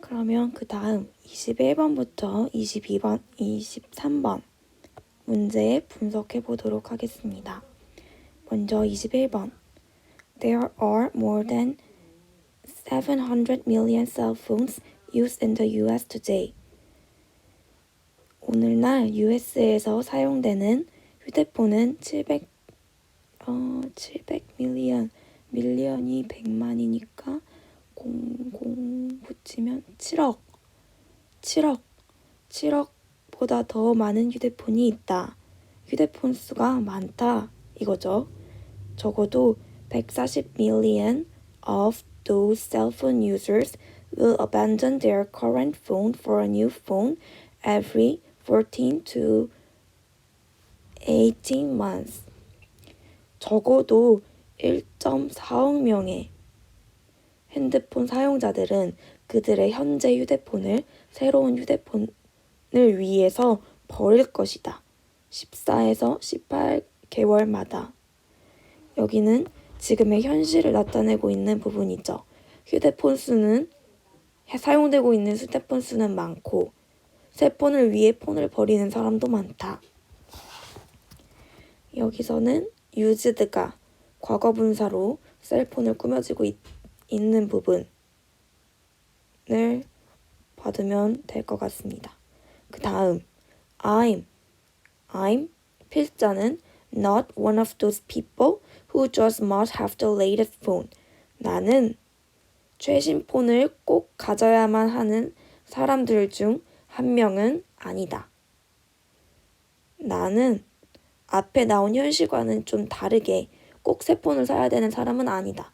그러면 그 다음 21번부터 22번, 23번 문제 분석해 보도록 하겠습니다. 먼저 21번. There are more than 700 million cell phones used in the US today. 오늘날 US에서 사용되는 휴대폰은 700 밀리언이 100만이니까 00 붙이면 7억보다 더 많은 휴대폰이 있다. 휴대폰 수가 많다 이거죠. 적어도 140 million of those cell phone users will abandon their current phone for a new phone every 14 to 18 months. 적어도 1.4억 명의 핸드폰 사용자들은 그들의 현재 휴대폰을 새로운 휴대폰을 위해서 버릴 것이다. 14에서 18개월마다. 여기는 지금의 현실을 나타내고 있는 부분이죠. 사용되고 있는 휴대폰 수는 많고 새 폰을 위해 폰을 버리는 사람도 많다. 여기서는 used가 과거분사로 셀폰을 꾸며지고 있는 부분을 받으면 될 것 같습니다. 그 다음 I'm 필자는 not one of those people who just must have the latest phone. 나는 최신 폰을 꼭 가져야만 하는 사람들 중 한 명은 아니다. 나는 앞에 나온 현실과는 좀 다르게 꼭 새 폰을 사야 되는 사람은 아니다.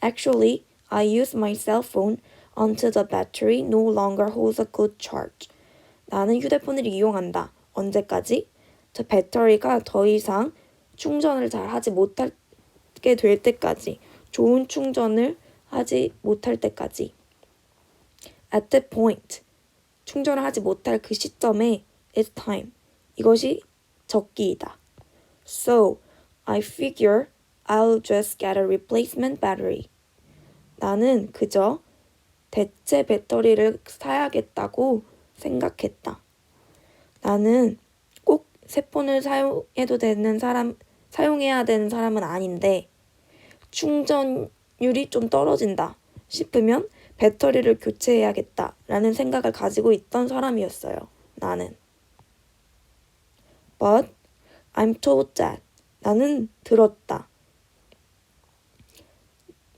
Actually, I use my cell phone until the battery no longer holds a good charge. 나는 휴대폰을 이용한다. 언제까지? 저 배터리가 더 이상 충전을 잘 하지 못하게 될 때까지, 좋은 충전을 하지 못할 때까지. At that point, 충전을 하지 못할 그 시점에 it's time. 이것이 적기이다. So, I figure I'll just get a replacement battery. 나는 그저 대체 배터리를 사야겠다고 생각했다. 나는 꼭 새 폰을 사용해야 되는 사람은 아닌데 충전율이 좀 떨어진다 싶으면 배터리를 교체해야겠다라는 생각을 가지고 있던 사람이었어요. 나는. But I'm told that. 나는 들었다.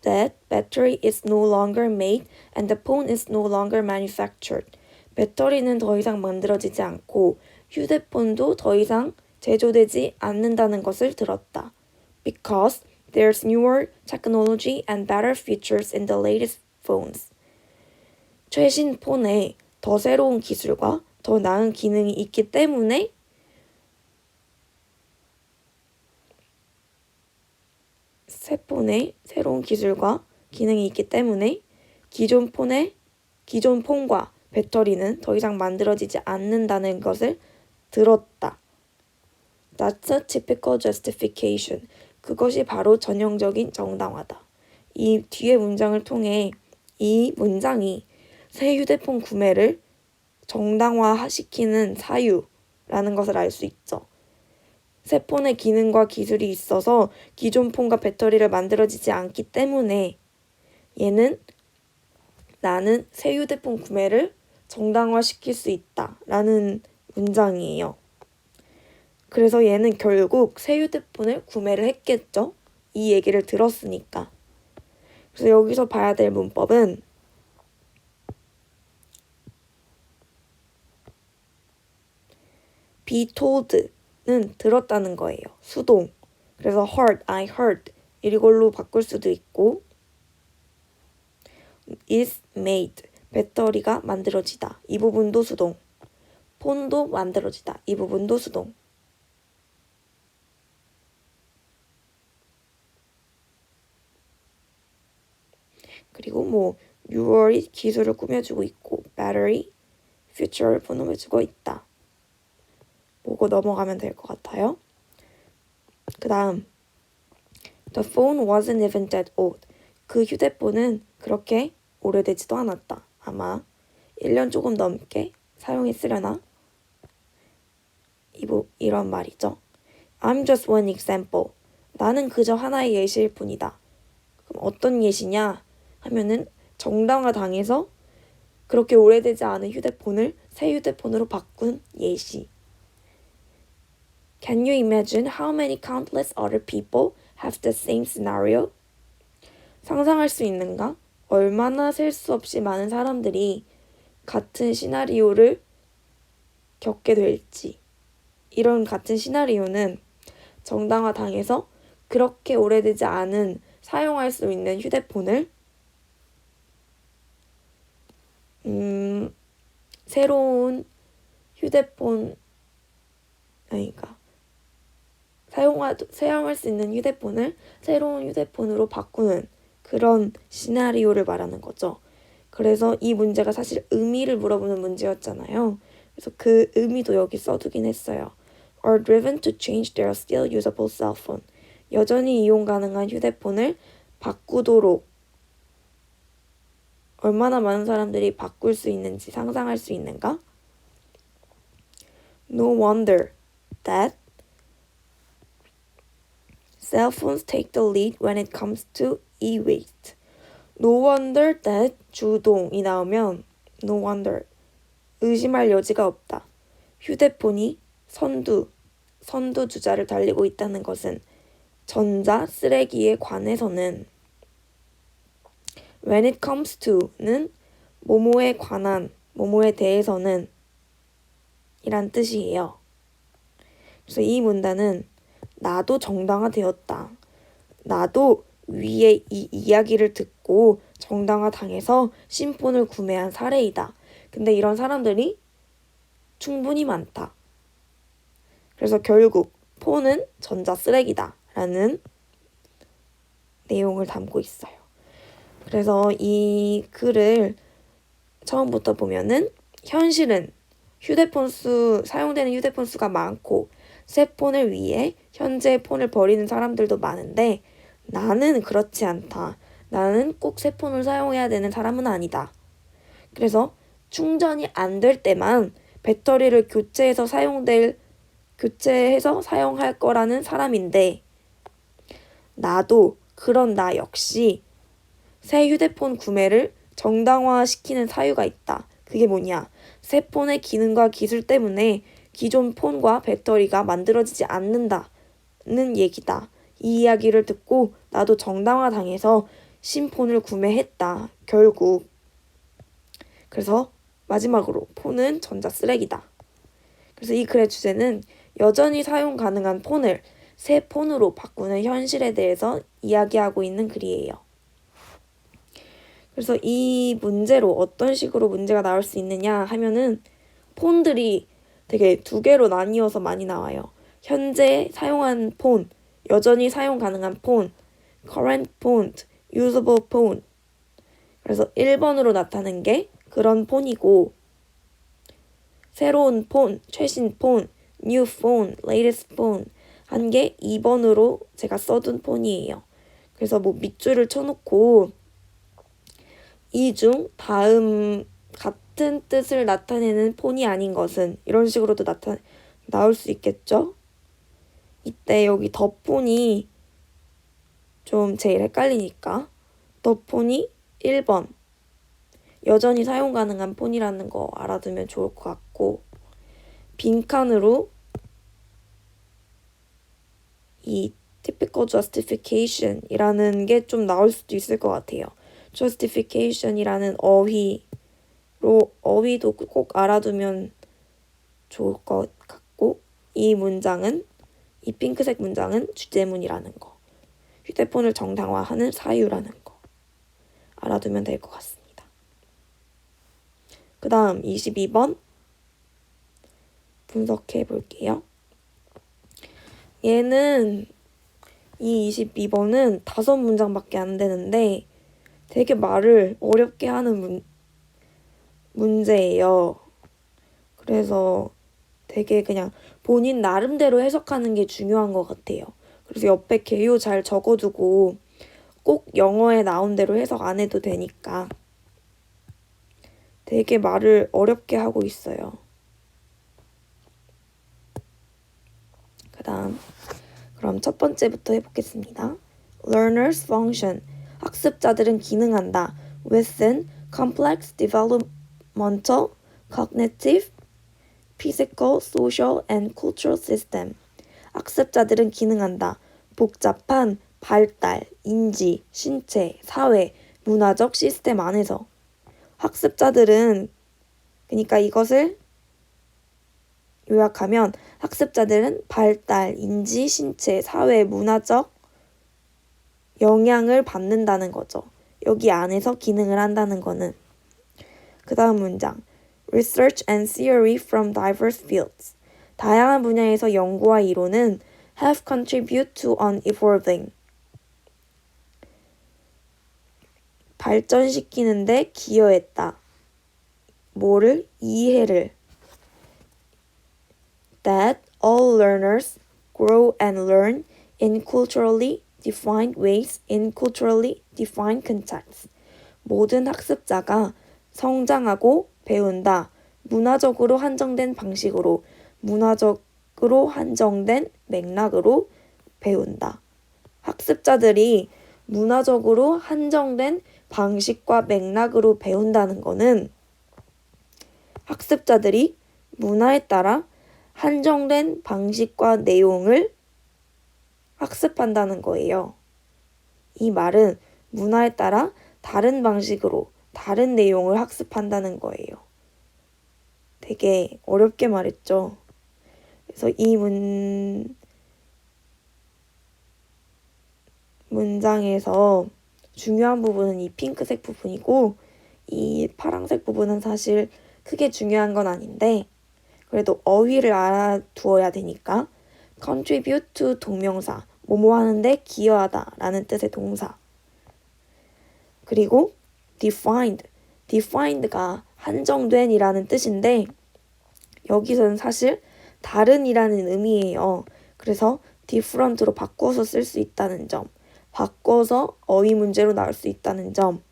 That battery is no longer made and the phone is no longer manufactured. 배터리는 더 이상 만들어지지 않고 휴대폰도 더 이상 제조되지 않는다는 것을 들었다. Because there's newer technology and better features in the latest phones. 최신 폰에 더 새로운 기술과 더 나은 기능이 있기 때문에 새 폰에 새로운 기술과 기능이 있기 때문에 기존 폰과 배터리는 더 이상 만들어지지 않는다는 것을 들었다. That's a typical justification. 그것이 바로 전형적인 정당화다. 이 뒤의 문장을 통해 이 문장이 새 휴대폰 구매를 정당화시키는 사유라는 것을 알 수 있죠. 새 폰의 기능과 기술이 있어서 기존 폰과 배터리를 만들어지지 않기 때문에 나는 새 휴대폰 구매를 정당화시킬 수 있다라는 문장이에요. 그래서 얘는 결국 새 휴대폰을 구매를 했겠죠. 이 얘기를 들었으니까. 그래서 여기서 봐야 될 문법은 be told는 들었다는 거예요. 수동. 그래서 I heard 이걸로 바꿀 수도 있고 is made 배터리가 만들어지다. 이 부분도 수동. 폰도 만들어지다. 이 부분도 수동. 그리고 6월이 기술을 꾸며주고 있고 battery, future를 보내주고 있다. 보고 넘어가면 될 것 같아요. 그 다음 The phone wasn't even that old. 그 휴대폰은 그렇게 오래되지도 않았다. 아마 1년 조금 넘게 사용했으려나? 이런 말이죠. I'm just one example. 나는 그저 하나의 예시일 뿐이다. 그럼 어떤 예시냐 하면은 정당화당해서 그렇게 오래되지 않은 휴대폰을 새 휴대폰으로 바꾼 예시. Can you imagine how many countless other people have the same scenario? 상상할 수 있는가? 얼마나 셀 수 없이 많은 사람들이 같은 시나리오를 겪게 될지. 이런 같은 시나리오는 정당화당해서 그렇게 오래되지 않은 사용할 수 있는 휴대폰을 새로운 휴대폰 그러니까 사용할 수 있는 휴대폰을 새로운 휴대폰으로 바꾸는 그런 시나리오를 말하는 거죠. 그래서 이 문제가 사실 의미를 물어보는 문제였잖아요. 그래서 그 의미도 여기 써두긴 했어요. Are driven to change their still usable cell phone. 여전히 이용 가능한 휴대폰을 바꾸도록 얼마나 많은 사람들이 바꿀 수 있는지 상상할 수 있는가? No wonder that cell phones take the lead when it comes to e-waste. No wonder that 주동이 나오면 no wonder 의심할 여지가 없다. 휴대폰이 선두주자를 달리고 있다는 것은 전자 쓰레기에 관해서는 when it comes to는 뭐뭐에 관한, 뭐뭐에 대해서는 이란 뜻이에요. 그래서 이 문단은 나도 정당화되었다. 나도 위에 이 이야기를 듣고 정당화당해서 신폰을 구매한 사례이다. 근데 이런 사람들이 충분히 많다. 그래서 결국 폰은 전자 쓰레기다 라는 내용을 담고 있어요. 그래서 이 글을 처음부터 보면은 현실은 사용되는 휴대폰 수가 많고 새 폰을 위해 현재 폰을 버리는 사람들도 많은데 나는 그렇지 않다. 나는 꼭 새 폰을 사용해야 되는 사람은 아니다. 그래서 충전이 안 될 때만 배터리를 교체해서 사용할 거라는 사람인데 그런 나 역시 새 휴대폰 구매를 정당화시키는 사유가 있다. 그게 뭐냐? 새 폰의 기능과 기술 때문에 기존 폰과 배터리가 만들어지지 않는다는 얘기다. 이 이야기를 듣고 나도 정당화당해서 신폰을 구매했다. 결국. 그래서 마지막으로 폰은 전자 쓰레기다. 그래서 이 글의 주제는 여전히 사용 가능한 폰을 새 폰으로 바꾸는 현실에 대해서 이야기하고 있는 글이에요. 그래서 이 문제로 어떤 식으로 문제가 나올 수 있느냐 하면은 폰들이 되게 두 개로 나뉘어서 많이 나와요. 현재 사용한 폰, 여전히 사용 가능한 폰, current phone, usable phone. 그래서 1번으로 나타낸 게 그런 폰이고 새로운 폰, 최신 폰, new phone, latest phone 한 게 2번으로 제가 써둔 폰이에요. 그래서 뭐 밑줄을 쳐놓고 이 중 다음 같은 뜻을 나타내는 폰이 아닌 것은 이런 식으로도 나올 수 있겠죠? 이때 여기 더 폰이 좀 제일 헷갈리니까 더 폰이 1번 여전히 사용 가능한 폰이라는 거 알아두면 좋을 것 같고 빈칸으로 이 typical justification 이라는 게 좀 나올 수도 있을 것 같아요. justification 이라는 어휘도 꼭 알아두면 좋을 것 같고 이 핑크색 문장은 주제문이라는 거. 휴대폰을 정당화하는 사유라는 거. 알아두면 될 것 같습니다. 그 다음 22번 분석해 볼게요. 이 22번은 5문장밖에 안 되는데 되게 말을 어렵게 하는 문제예요. 그래서 되게 그냥 본인 나름대로 해석하는 게 중요한 것 같아요. 그래서 옆에 개요 잘 적어두고 꼭 영어에 나온 대로 해석 안 해도 되니까 되게 말을 어렵게 하고 있어요. 그럼 첫 번째부터 해보겠습니다. Learners function. 학습자들은 기능한다. Within complex developmental, cognitive, physical, social, and cultural system. 학습자들은 기능한다. 복잡한 발달, 인지, 신체, 사회, 문화적 시스템 안에서. 학습자들은, 그러니까 이것을 요약하면 학습자들은 발달, 인지, 신체, 사회, 문화적 영향을 받는다는 거죠. 여기 안에서 기능을 한다는 거는. 그 다음 문장. Research and theory from diverse fields. 다양한 분야에서 연구와 이론은 have contributed to an evolving. 발전시키는데 기여했다. 뭐를? 이해를. That all learners grow and learn in culturally defined ways in culturally defined contexts. 모든 학습자가 성장하고 배운다. 문화적으로 한정된 방식으로, 문화적으로 한정된 맥락으로 배운다. 학습자들이 문화적으로 한정된 방식과 맥락으로 배운다는 것은 학습자들이 문화에 따라 한정된 방식과 내용을 학습한다는 거예요. 이 말은 문화에 따라 다른 방식으로 다른 내용을 학습한다는 거예요. 되게 어렵게 말했죠. 그래서 이 문장에서 중요한 부분은 이 핑크색 부분이고 이 파란색 부분은 사실 크게 중요한 건 아닌데 그래도 어휘를 알아두어야 되니까 contribute to 동명사, 뭐뭐 하는데 기여하다 라는 뜻의 동사. 그리고 defined가 한정된 이라는 뜻인데 여기서는 사실 다른 이라는 의미예요. 그래서 different로 바꿔서 쓸 수 있다는 점, 바꿔서 어휘 문제로 나올 수 있다는 점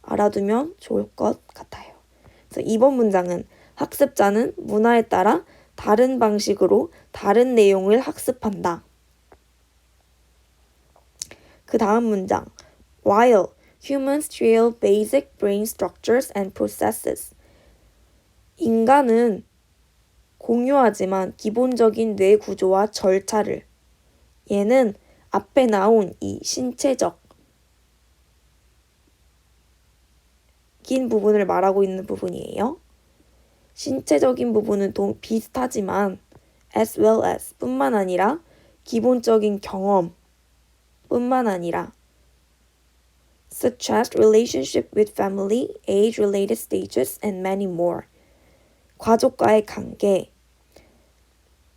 알아두면 좋을 것 같아요. 그래서 이번 문장은 학습자는 문화에 따라 다른 방식으로 다른 내용을 학습한다. 그 다음 문장. While humans share basic brain structures and processes. 인간은 공유하지만 기본적인 뇌 구조와 절차를. 얘는 앞에 나온 이 신체적 긴 부분을 말하고 있는 부분이에요. 신체적인 부분은 비슷하지만 as well as 뿐만 아니라 기본적인 경험 뿐만 아니라 such as relationship with family, age-related stages, and many more. 가족과의 관계,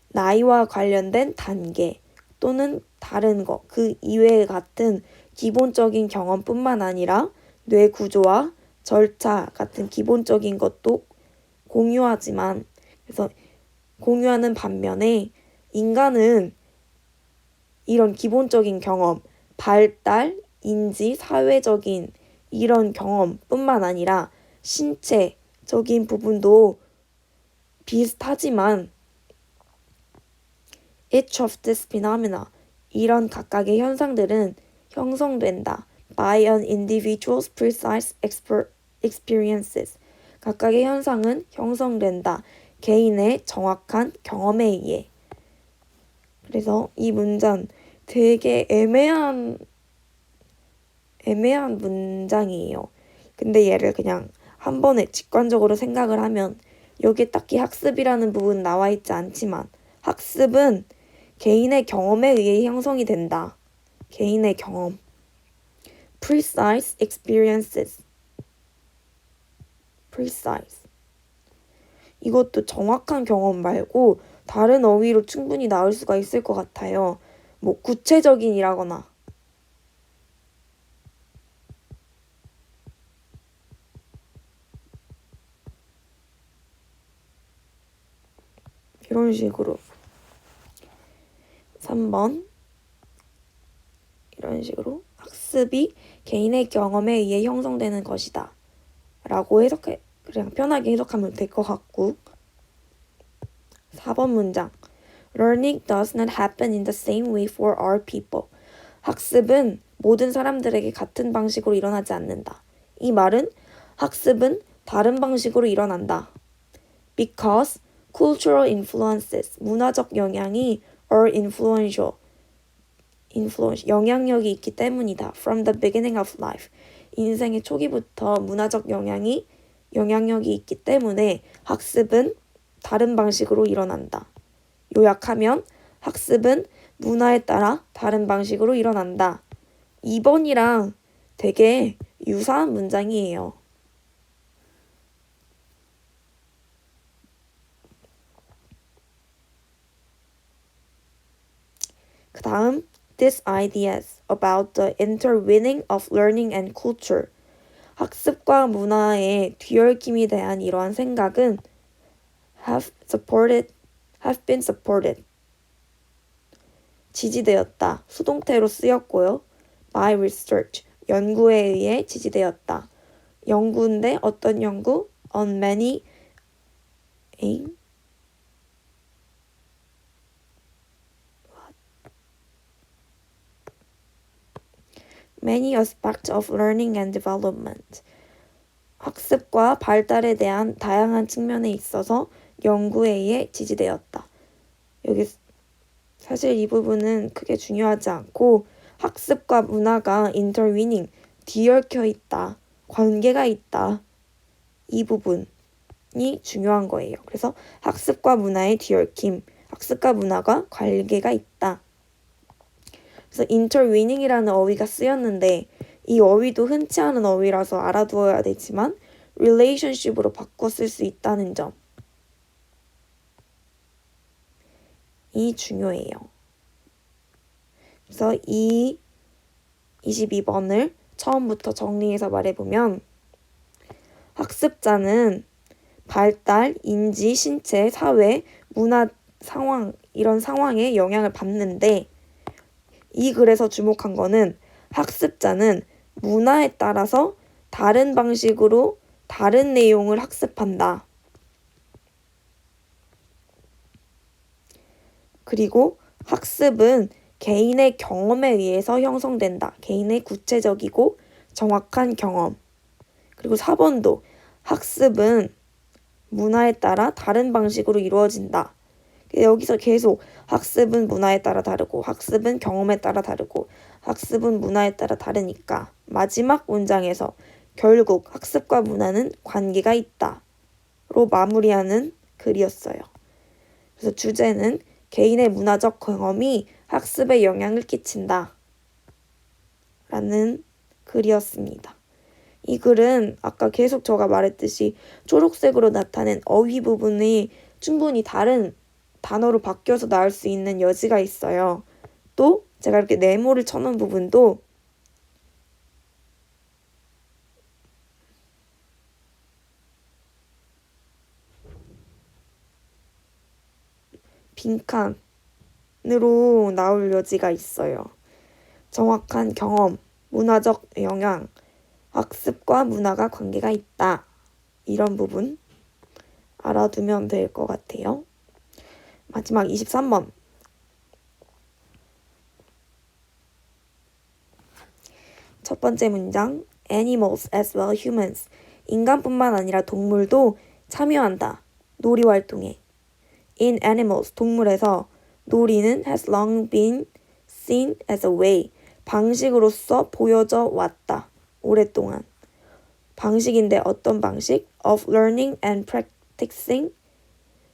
나이와 관련된 단계 또는 다른 것, 그 이외의 같은 기본적인 경험뿐만 아니라 뇌 구조와 절차 같은 기본적인 것도 공유하지만 그래서 공유하는 반면에 인간은 이런 기본적인 경험, 발달, 인지, 사회적인 이런 경험뿐만 아니라 신체적인 부분도 비슷하지만 each of these phenomena, 이런 각각의 현상들은 형성된다. by an individual's precise experiences. 각각의 현상은 형성된다. 개인의 정확한 경험에 의해. 그래서 이 문장 되게 애매한 문장이에요. 근데 얘를 그냥 한 번에 직관적으로 생각을 하면 여기에 딱히 학습이라는 부분 나와 있지 않지만 학습은 개인의 경험에 의해 형성이 된다. 개인의 경험. Precise experiences. Precise. 이것도 정확한 경험 말고 다른 어휘로 충분히 나올 수가 있을 것 같아요. 뭐 구체적인이라거나. 이런 식으로. 3번. 이런 식으로 학습이 개인의 경험에 의해 형성되는 것이다. 라고 그냥 편하게 해석하면 될 것 같고 4번 문장 Learning does not happen in the same way for all people. 학습은 모든 사람들에게 같은 방식으로 일어나지 않는다. 이 말은 학습은 다른 방식으로 일어난다. Because cultural influences, 문화적 영향이 are influential, 영향력이 있기 때문이다. From the beginning of life, 인생의 초기부터 문화적 영향력이 있기 때문에 학습은 다른 방식으로 일어난다. 요약하면 학습은 문화에 따라 다른 방식으로 일어난다. 2번이랑 되게 유사한 문장이에요. 그 다음 These ideas about the intertwining of learning and culture. 학습과 문화의 뒤얽힘에 대한 이러한 생각은 have been supported. 지지되었다. 수동태로 쓰였고요. by research. 연구에 의해 지지되었다. 연구인데 어떤 연구? on many aspects of learning and development. 학습과 발달에 대한 다양한 측면에 있어서 연구에 의해 지지되었다. 여기 사실 이 부분은 크게 중요하지 않고 학습과 문화가 intertwining, 뒤얽혀 있다, 관계가 있다. 이 부분이 중요한 거예요. 그래서 학습과 문화의 뒤얽힘, 학습과 문화가 관계가 있다. 그래서 intertwining이라는 어휘가 쓰였는데 이 어휘도 흔치 않은 어휘라서 알아두어야 되지만 relationship으로 바꿔 쓸 수 있다는 점이 중요해요. 그래서 이 22번을 처음부터 정리해서 말해보면 학습자는 발달, 인지, 신체, 사회, 문화 상황 이런 상황에 영향을 받는데 이 글에서 주목한 거는 학습자는 문화에 따라서 다른 방식으로 다른 내용을 학습한다. 그리고 학습은 개인의 경험에 의해서 형성된다. 개인의 구체적이고 정확한 경험. 그리고 4번도 학습은 문화에 따라 다른 방식으로 이루어진다. 여기서 계속 학습은 문화에 따라 다르고 학습은 경험에 따라 다르고 학습은 문화에 따라 다르니까 마지막 문장에서 결국 학습과 문화는 관계가 있다로 마무리하는 글이었어요. 그래서 주제는 개인의 문화적 경험이 학습에 영향을 끼친다 라는 글이었습니다. 이 글은 아까 계속 제가 말했듯이 초록색으로 나타낸 어휘 부분이 충분히 다른 단어로 바뀌어서 나올 수 있는 여지가 있어요. 또 제가 이렇게 네모를 쳐놓은 부분도 빈칸으로 나올 여지가 있어요. 정확한 경험, 문화적 영향, 학습과 문화가 관계가 있다. 이런 부분 알아두면 될 것 같아요. 마지막 23번. 첫 번째 문장. Animals as well as humans. 인간뿐만 아니라 동물도 참여한다. 놀이 활동에. In animals, 동물에서 놀이는 has long been seen as a way. 방식으로서 보여져 왔다. 오랫동안. 방식인데 어떤 방식? Of learning and practicing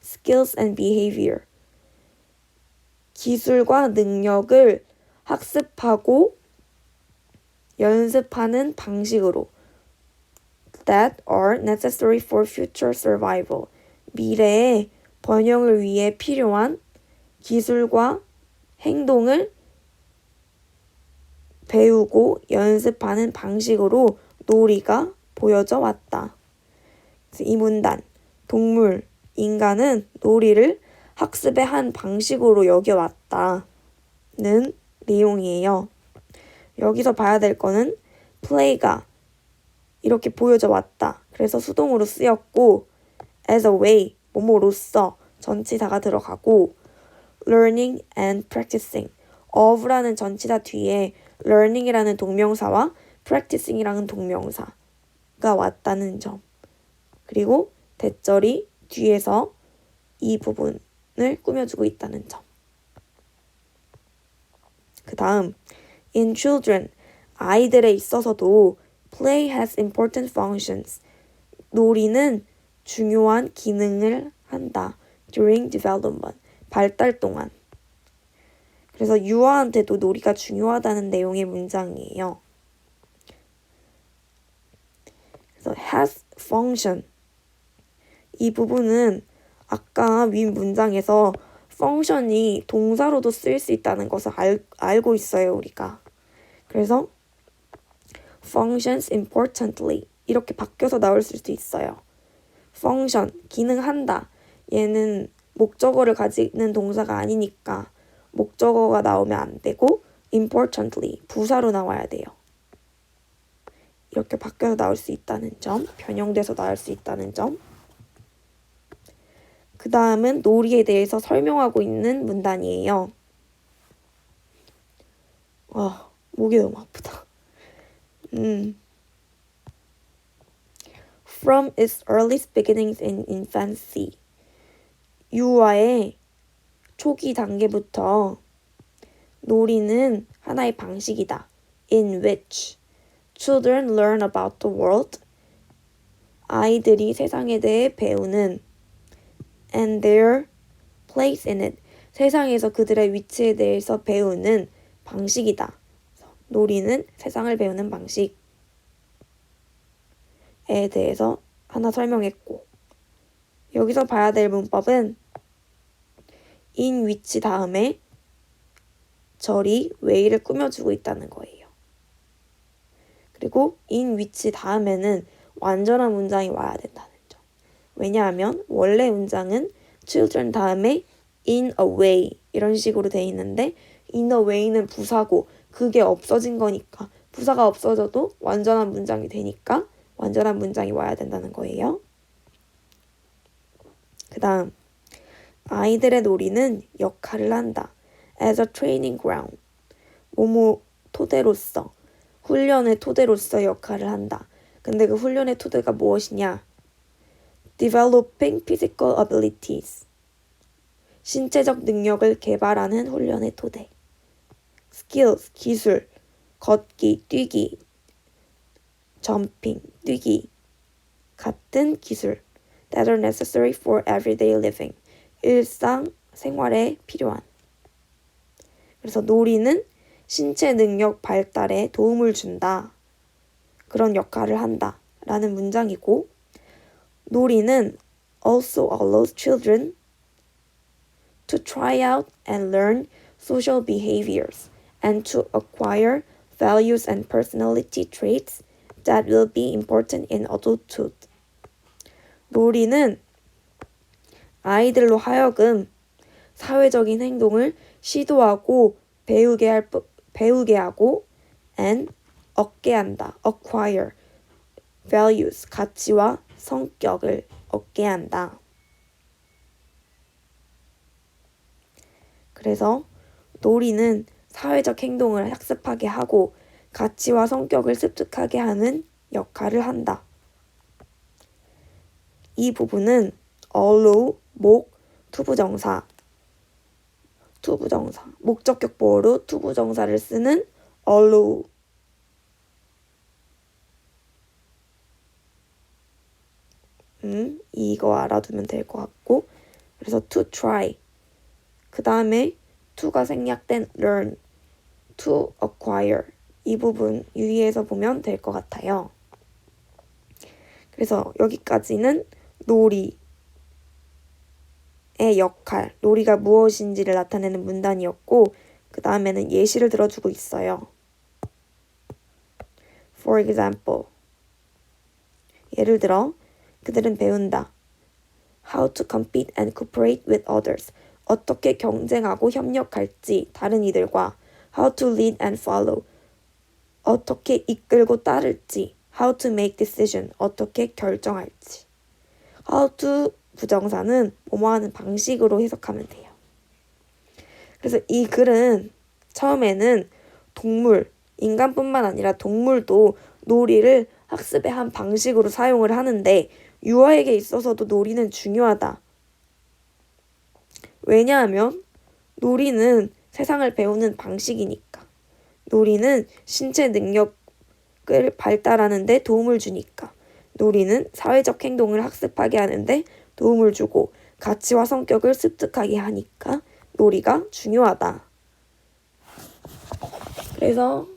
skills and behavior. 기술과 능력을 학습하고 연습하는 방식으로 that are necessary for future survival. 미래의 번영을 위해 필요한 기술과 행동을 배우고 연습하는 방식으로 놀이가 보여져 왔다. 이 문단, 동물, 인간은 놀이를 학습의 한 방식으로 여겨왔다는 내용이에요. 여기서 봐야 될 거는 play가 이렇게 보여져 왔다. 그래서 수동으로 쓰였고 as a way, 뭐뭐로써 전치사가 들어가고 learning and practicing, of라는 전치사 뒤에 learning이라는 동명사와 practicing이라는 동명사가 왔다는 점. 그리고 대절이 뒤에서 이 부분을 꾸며주고 있다는 점. 그 다음, in children, 아이들에 있어서도 play has important functions. 놀이는 중요한 기능을 한다. during development, 발달 동안. 그래서 유아한테도 놀이가 중요하다는 내용의 문장이에요. 그래서 has function. 이 부분은 아까 윗 문장에서 function이 동사로도 쓰일 수 있다는 것을 알고 있어요, 우리가. 그래서 functions importantly 이렇게 바뀌어서 나올 수도 있어요. function, 기능한다. 얘는 목적어를 가지는 동사가 아니니까 목적어가 나오면 안 되고 importantly, 부사로 나와야 돼요. 이렇게 바뀌어서 나올 수 있다는 점, 변형돼서 나올 수 있다는 점. 그 다음은 놀이에 대해서 설명하고 있는 문단이에요. 목이 너무 아프다. From its earliest beginnings in infancy, 유아의 초기 단계부터 놀이는 하나의 방식이다. In which children learn about the world, 아이들이 세상에 대해 배우는 and their place in it, 세상에서 그들의 위치에 대해서 배우는 방식이다. 놀이는 세상을 배우는 방식에 대해서 하나 설명했고, 여기서 봐야 될 문법은 in which 다음에 절이 way를 꾸며주고 있다는 거예요. 그리고 in which 다음에는 완전한 문장이 와야 된다는 점. 왜냐하면 원래 문장은 children 다음에 in a way 이런 식으로 돼 있는데 in a way는 부사고 그게 없어진 거니까 부사가 없어져도 완전한 문장이 되니까 완전한 문장이 와야 된다는 거예요. 그 다음, 아이들의 놀이는 역할을 한다. as a training ground, 뭐뭐 토대로서, 훈련의 토대로서 역할을 한다. 근데 그 훈련의 토대가 무엇이냐? developing physical abilities, 신체적 능력을 개발하는 훈련의 토대. skills, 기술, 걷기, 뛰기, jumping, 뛰기, 같은 기술 that are necessary for everyday living, 일상 생활에 필요한. 그래서 놀이는 신체 능력 발달에 도움을 준다. 그런 역할을 한다. 라는 문장이고, 놀이는 also allows children to try out and learn social behaviors and to acquire values and personality traits that will be important in adulthood. 놀이는 아이들로 하여금 사회적인 행동을 시도하고 배우게 하고 and 얻게 한다. acquire values, 가치와 성격을 얻게 한다. 그래서 놀이는 사회적 행동을 학습하게 하고 가치와 성격을 습득하게 하는 역할을 한다. 이 부분은 allow, 목, 투부정사, 목적격 보어로 투부정사를 쓰는 allow, 이거 알아두면 될 것 같고, 그래서 to try, 그 다음에 to가 생략된 learn, to acquire, 이 부분 유의해서 보면 될 것 같아요. 그래서 여기까지는 놀이의 역할, 놀이가 무엇인지를 나타내는 문단이었고, 그 다음에는 예시를 들어주고 있어요. For example, 예를 들어 그들은 배운다. How to compete and cooperate with others, 어떻게 경쟁하고 협력할지 다른 이들과. How to lead and follow, 어떻게 이끌고 따를지 how to make decision, 어떻게 결정할지. how to 부정사는 뭐뭐 하는 방식으로 해석하면 돼요. 그래서 이 글은 처음에는 동물, 인간뿐만 아니라 동물도 놀이를 학습의 한 방식으로 사용을 하는데 유아에게 있어서도 놀이는 중요하다. 왜냐하면 놀이는 세상을 배우는 방식이니까. 놀이는 신체 능력을 발달하는 데 도움을 주니까. 놀이는 사회적 행동을 학습하게 하는데 도움을 주고 가치와 성격을 습득하게 하니까 놀이가 중요하다. 그래서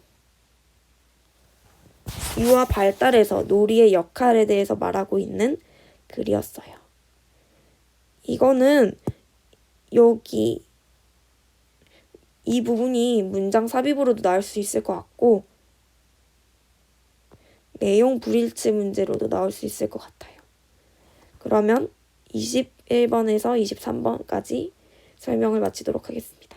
유아 발달에서 놀이의 역할에 대해서 말하고 있는 글이었어요. 이거는 여기 이 부분이 문장 삽입으로도 나올 수 있을 것 같고 내용 불일치 문제로도 나올 수 있을 것 같아요. 그러면 21번에서 23번까지 설명을 마치도록 하겠습니다.